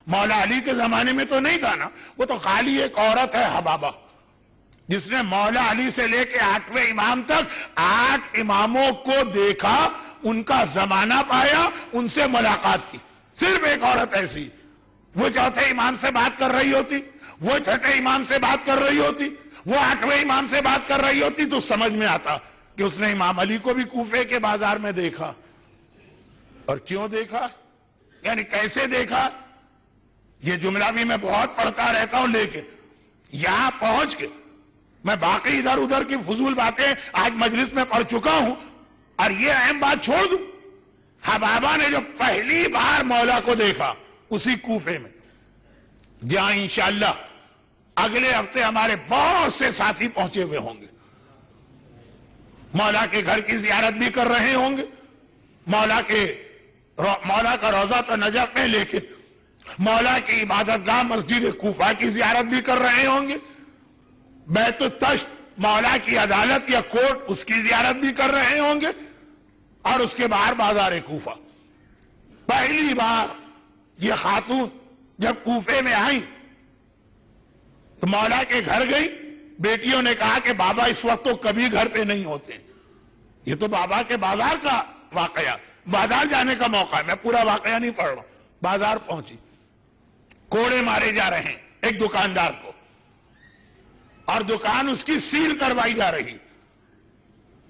مولا علی کے زمانے میں تو نہیں تھا نا، وہ تو خالی ایک عورت ہے حبابہ، جس نے مولا علی سے لے کے 8ویں امام تک 8 اماموں کو دیکھا، ان کا زمانہ پایا، ان سے ملاقات کی. صرف ایک عورت ایسی. وہ 4تھے امام سے بات کر رہی ہوتی، وہ 6ٹھے امام سے بات کر رہی ہوتی، وہ 8ویں امام سے بات کر رہی ہوتی، تو سمجھ میں آتا کہ اس نے امام علی کو بھی کوفے کے بازار میں دیکھا. اور کیوں دیکھا، یعنی کیسے دیکھا، یہ جملہ بھی میں بہت پڑھتا رہتا ہوں، لیکن یہاں پہنچ کے میں باقی ادھر ادھر کی فضول باتیں آج مجلس میں پڑھ چکا ہوں، اور یہ اہم بات چھوڑ دوں. حبابہ نے جو پہلی بار مولا کو دیکھا اسی کوفے میں، جہاں انشاءاللہ اگلے ہفتے ہمارے بہت سے ساتھی پہنچے ہوئے ہوں گے، مولا کے گھر کی زیارت بھی کر رہے ہوں گے، مولا کا روضہ تو نجف میں، لیکن مولا کی عبادت گاہ مسجد کوفہ کی زیارت بھی کر رہے ہوں گے، بیت التشت مولا کی عدالت یا کورٹ اس کی زیارت بھی کر رہے ہوں گے، اور اس کے باہر بازار کوفہ. پہلی بار یہ خاتون جب کوفے میں آئیں تو مولا کے گھر گئی. بیٹیوں نے کہا کہ بابا اس وقت تو کبھی گھر پہ نہیں ہوتے، یہ تو بابا کے بازار کا واقعہ، بازار جانے کا موقع ہے. میں پورا واقعہ نہیں پڑھ رہا. بازار پہنچی، کوڑے مارے جا رہے ہیں ایک دکاندار کو، اور دکان اس کی سیل کروائی جا رہی.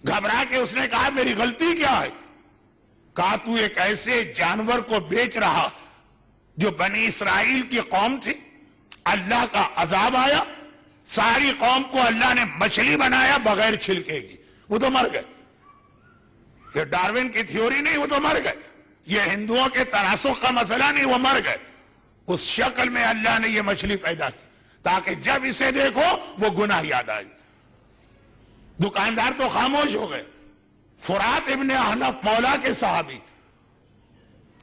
گھبرا کے اس نے کہا میری غلطی کیا ہے؟ کہا تو ایک ایسے جانور کو بیچ رہا جو بنی اسرائیل کی قوم تھی، اللہ کا عذاب آیا، ساری قوم کو اللہ نے مچھلی بنایا بغیر چھلکے کی، وہ تو مر گئے. یہ ڈاروین کی تھیوری نہیں، وہ تو مر گئے. یہ ہندوؤں کے تناسخ کا مسئلہ نہیں، وہ مر گئے. اس شکل میں اللہ نے یہ مچھلی پیدا کی تاکہ جب اسے دیکھو وہ گناہ یاد آئے. دکاندار تو خاموش ہو گئے. فرات ابن احنف مولا کے صحابی،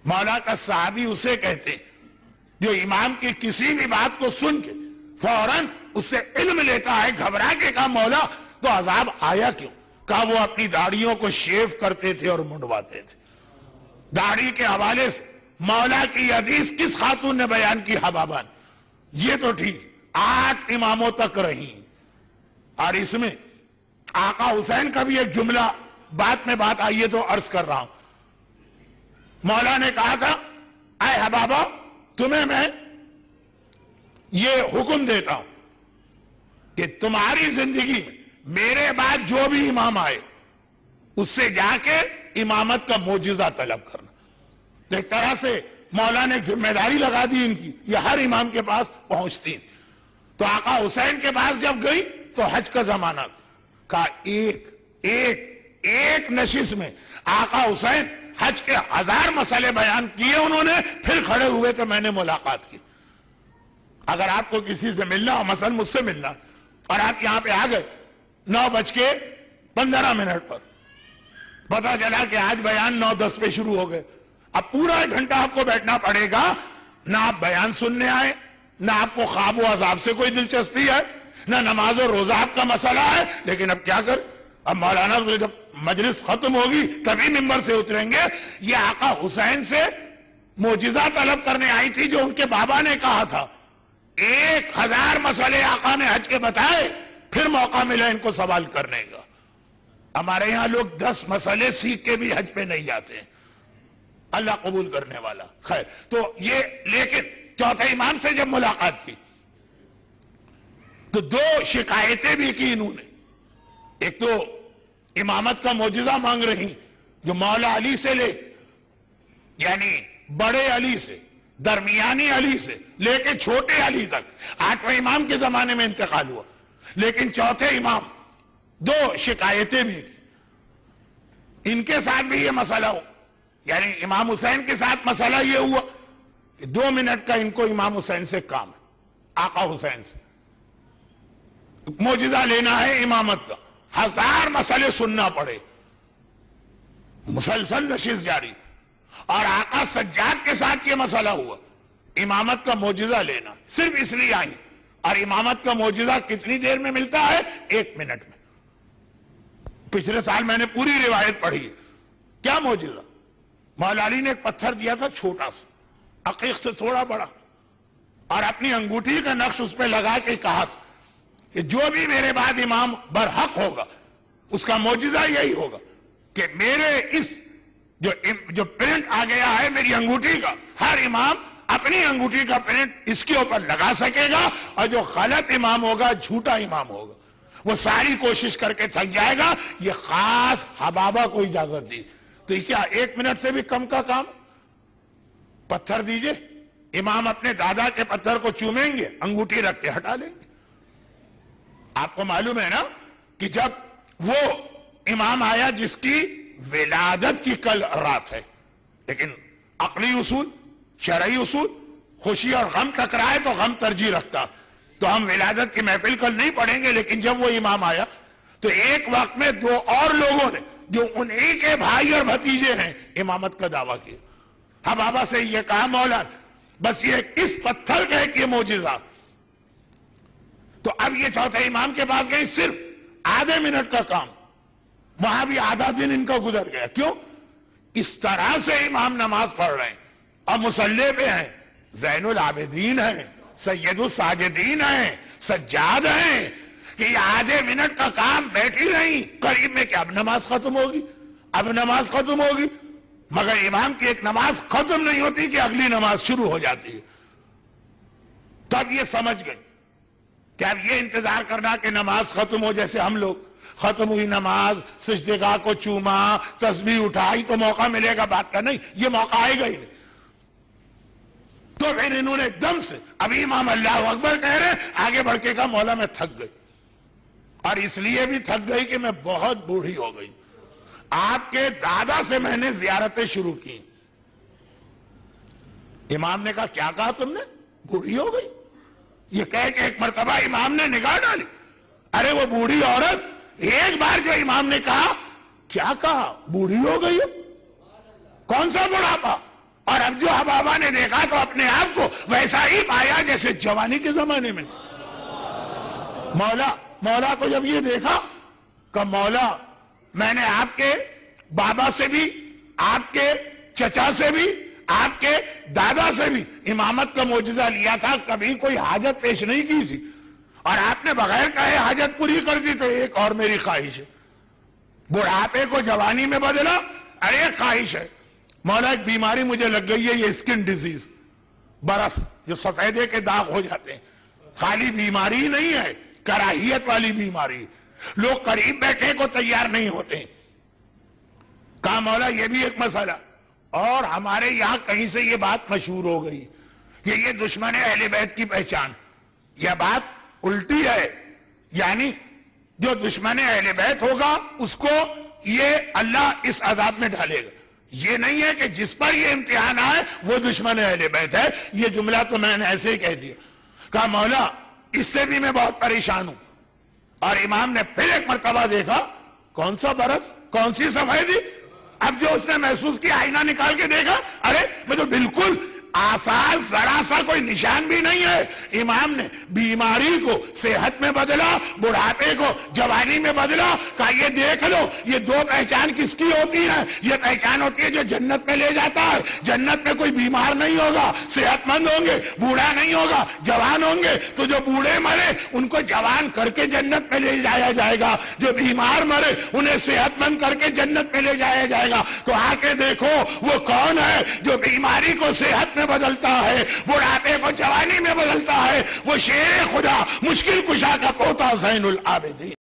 مولا کا صحابی اسے کہتے جو امام کی کسی بھی بات کو سن کے فوراً اس سے علم لیتا ہے. گھبرا کے کہا مولا تو عذاب آیا کیوں؟ کہا وہ اپنی داڑھیوں کو شیو کرتے تھے اور منڈواتے تھے. داڑھی کے حوالے سے مولا کی حدیث کس خاتون نے بیان کی؟ حبابہ نے. یہ تو ٹھیک 8 اماموں تک رہی، اور اس میں آقا حسین کا بھی ایک جملہ بات میں بات آئیے تو عرض کر رہا ہوں. مولا نے کہا تھا اے حبابہ تمہیں میں یہ حکم دیتا ہوں کہ تمہاری زندگی میں میرے بعد جو بھی امام آئے اس سے جا کے امامت کا معجزہ طلب کرنا. ایک طرح سے مولا نے ذمہ داری لگا دی ان کی، یہ ہر امام کے پاس پہنچتی. تو آقا حسین کے پاس جب گئی تو حج کا زمانہ کا ایک نشست میں آقا حسین حج کے 1000 مسئلے بیان کیے انہوں نے، پھر کھڑے ہوئے تو میں نے ملاقات کی. اگر آپ کو کسی سے ملنا ہو، مثلا مجھ سے ملنا، اور آپ یہاں پہ آ گئے 9:15 پر، پتا چلا کہ آج بیان 9:10 پہ شروع ہو گئے. اب پورا 1 گھنٹہ آپ کو بیٹھنا پڑے گا. نہ آپ بیان سننے آئے، نہ آپ کو خواب و عذاب سے کوئی دلچسپی ہے، نہ نماز و روزہ کا مسئلہ ہے. لیکن اب کیا کر، اب مولانا جب مجلس ختم ہوگی تبھی ممبر سے اتریں گے. یہ آقا حسین سے معجزہ طلب کرنے آئی تھی جو ان کے بابا نے کہا تھا. 1000 مسئلے آقا نے حج کے بتائے، پھر موقع ملا ان کو سوال کرنے کا. ہمارے یہاں لوگ 10 مسئلے سیکھ کے بھی حج پہ نہیں جاتے ہیں، اللہ قبول کرنے والا. خیر، تو یہ لیکن 4تھے امام سے جب ملاقات کی تو 2 شکایتیں بھی کی انہوں نے. ایک تو امامت کا معجزہ مانگ رہی جو مولا علی سے لے، یعنی بڑے علی سے، درمیانی علی سے لے کے چھوٹے علی تک 8ویں امام کے زمانے میں انتقال ہوا. لیکن 4تھے امام 2 شکایتیں بھی کی. ان کے ساتھ بھی یہ مسئلہ ہو، یعنی امام حسین کے ساتھ مسئلہ یہ ہوا کہ 2 منٹ کا ان کو امام حسین سے کام ہے، آقا حسین سے معجزہ لینا ہے امامت کا. 1000 مسئلے سننا پڑے، مسلسل نشست جاری. اور آقا سجاد کے ساتھ یہ مسئلہ ہوا، امامت کا معجزہ لینا. صرف اس لیے آئی. اور امامت کا معجزہ کتنی دیر میں ملتا ہے؟ 1 منٹ میں. پچھلے سال میں نے پوری روایت پڑھی. کیا معجزہ؟ مولا علی نے ایک پتھر دیا تھا چھوٹا سا، عقیق سے تھوڑا بڑا، اور اپنی انگوٹھی کا نقش اس پہ لگا کے کہا کہ جو بھی میرے بعد امام برحق ہوگا اس کا معجزہ یہی ہوگا کہ میرے اس جو پرنٹ آ گیا ہے میری انگوٹھی کا، ہر امام اپنی انگوٹھی کا پرنٹ اس کے اوپر لگا سکے گا، اور جو غلط امام ہوگا، جھوٹا امام ہوگا، وہ ساری کوشش کر کے تھک جائے گا۔ یہ خاص حبابہ کو اجازت دی۔ تو یہ کیا 1 منٹ سے بھی کم کا کام؟ پتھر دیجئے، امام اپنے دادا کے پتھر کو چومیں گے، انگوٹھی رکھ کے ہٹا لیں گے۔ آپ کو معلوم ہے نا کہ جب وہ امام آیا جس کی ولادت کی کل رات ہے، لیکن عقلی اصول، شرعی اصول، خوشی اور غم ٹکرائے تو غم ترجیح رکھتا، تو ہم ولادت کی محفل کل نہیں پڑھیں گے، لیکن جب وہ امام آیا تو ایک وقت میں 2 اور لوگوں نے جو انہی کے بھائی اور بھتیجے ہیں امامت کا دعویٰ کیا۔ ہم بابا سے یہ کہا مولا بس یہ اس پتھر کا ایک یہ معجزہ۔ تو اب یہ چوتھے امام کے پاس گئے، صرف آدھے منٹ کا کام، وہاں بھی آدھا دن ان کا گزر گیا۔ کیوں؟ اس طرح سے امام نماز پڑھ رہے ہیں اور مصلی پہ ہیں، زین العابدین ہیں، سید الساجدین ہیں، سجاد ہیں، کہ یہ آدھے منٹ کا کام بیٹھی نہیں، قریب میں کہ اب نماز ختم ہوگی، اب نماز ختم ہوگی، مگر امام کی ایک نماز ختم نہیں ہوتی کہ اگلی نماز شروع ہو جاتی ہے۔ تب یہ سمجھ گئی کہ اب یہ انتظار کرنا کہ نماز ختم ہو، جیسے ہم لوگ ختم ہوئی نماز، سجدگاہ کو چوما، تسبیح اٹھائی تو موقع ملے گا بات کا، نہیں، یہ موقع آئے گا ہی نہیں۔ تو پھر انہوں نے دم سے، ابھی امام اللہ اکبر کہہ رہے، آگے بڑھ کے کہا مولا میں تھک گئی، اور اس لیے بھی تھک گئی کہ میں بہت بوڑھی ہو گئی، آپ کے دادا سے میں نے زیارتیں شروع کی۔ امام نے کہا کیا کہا تم نے؟ بوڑھی ہو گئی؟ یہ کہہ کے ایک مرتبہ امام نے نگاہ ڈالی، ارے وہ بوڑھی عورت، ایک بار جو امام نے کہا، کیا کہا؟ بوڑھی ہو گئی ہے؟ کون سا بڑھاپا؟ اور اب جو حبابہ نے دیکھا تو اپنے آپ کو ویسا ہی پایا جیسے جوانی کے زمانے میں۔ مولا کو جب یہ دیکھا کہ مولا میں نے آپ کے بابا سے بھی، آپ کے چچا سے بھی، آپ کے دادا سے بھی امامت کا معجزہ لیا تھا، کبھی کوئی حاجت پیش نہیں کی تھی، اور آپ نے بغیر کہے حاجت پوری کر دی، تو ایک اور میری خواہش ہے، بڑھاپے کو جوانی میں بدلا، ارے خواہش ہے مولا ایک بیماری مجھے لگ گئی ہے، یہ اسکن ڈیزیز، برس جو سفیدے کے داغ ہو جاتے ہیں، خالی بیماری نہیں ہے، کراہیت والی بیماری، لوگ قریب بیٹھے کو تیار نہیں ہوتے۔ کہا مولا یہ بھی ایک مسئلہ، اور ہمارے یہاں کہیں سے یہ بات مشہور ہو گئی کہ یہ دشمن اہل بیت کی پہچان، یہ بات الٹی ہے، یعنی جو دشمن اہل بیت ہوگا اس کو یہ اللہ اس عذاب میں ڈالے گا، یہ نہیں ہے کہ جس پر یہ امتحان آئے وہ دشمن اہل بیت ہے، یہ جملہ تو میں نے ایسے ہی کہہ دیا۔ کہا مولا اس سے بھی میں بہت پریشان ہوں، اور امام نے پھر ایک مرتبہ دیکھا، کون سا برس، کون سی سفیدی؟ اب جو اس نے محسوس کیا، آئینہ نکال کے دیکھا، ارے میں تو بالکل آسان ذرا سا کوئی نشان بھی نہیں ہے۔ امام نے بیماری کو صحت میں بدلا، بڑھاپے کو جوانی میں بدلا، کہا یہ دیکھ لو، یہ 2 پہچان کس کی ہوتی ہے؟ یہ پہچان ہوتی ہے جو جنت میں لے جاتا ہے، جنت میں کوئی بیمار نہیں ہوگا، صحت مند ہوں گے، بوڑھا نہیں ہوگا، جوان ہوں گے، تو جو بوڑھے مرے ان کو جوان کر کے جنت میں لے جایا جائے گا، جو بیمار مرے انہیں صحت مند کر کے جنت میں لے جایا جائے گا۔ تو آ کے دیکھو وہ کون ہے جو بیماری کو صحت میں بدلتا ہے، بڑھاپے کو جوانی میں بدلتا ہے، وہ شیر خدا، مشکل کشا کا پوتا زین العابدین۔